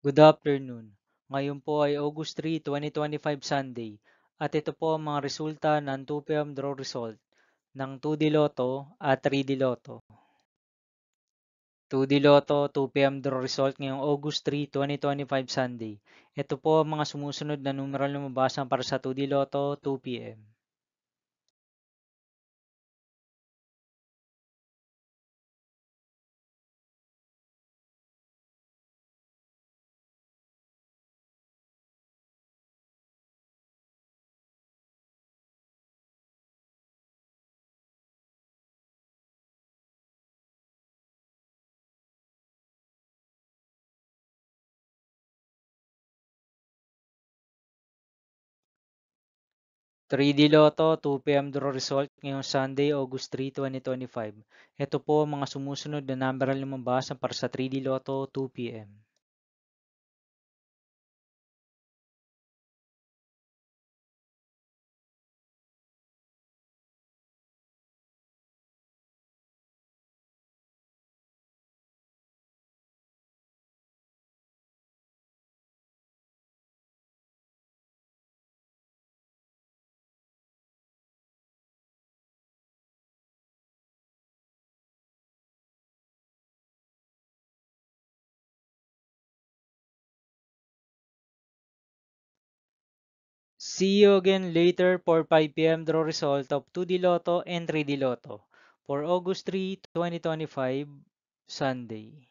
Good afternoon. Ngayon po ay August 3, 2025 Sunday at ito po ang mga resulta ng 2 p.m. draw result ng 2D Lotto at 3D Lotto. 2D Lotto 2 p.m. draw result ngayong August 3, 2025 Sunday. Ito po ang mga sumusunod na numeral na mabasan para sa 2D Lotto 2 p.m. 3D Lotto 2 p.m. draw result ngayong Sunday, August 3, 2025. Ito po ang mga sumusunod na numeral na mabasan para sa 3D Lotto 2 p.m. See you again later for 5 p.m. draw result of 2D Lotto and 3D Lotto for August 3, 2025, Sunday.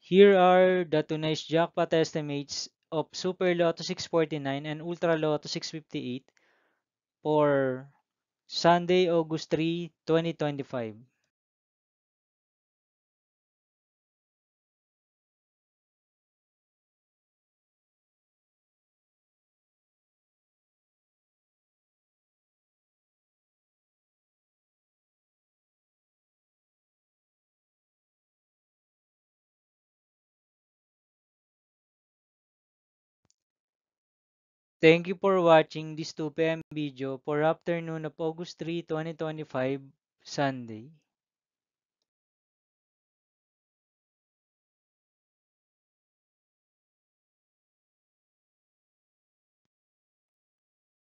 Here are the tonight's jackpot estimates of Super Lotto 649 and Ultra Lotto 658 for Sunday, August 3, 2025. Thank you for watching this 2 p.m. video for afternoon of August 3, 2025, Sunday.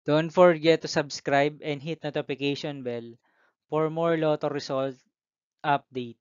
Don't forget to subscribe and hit notification bell for more Lotto result update.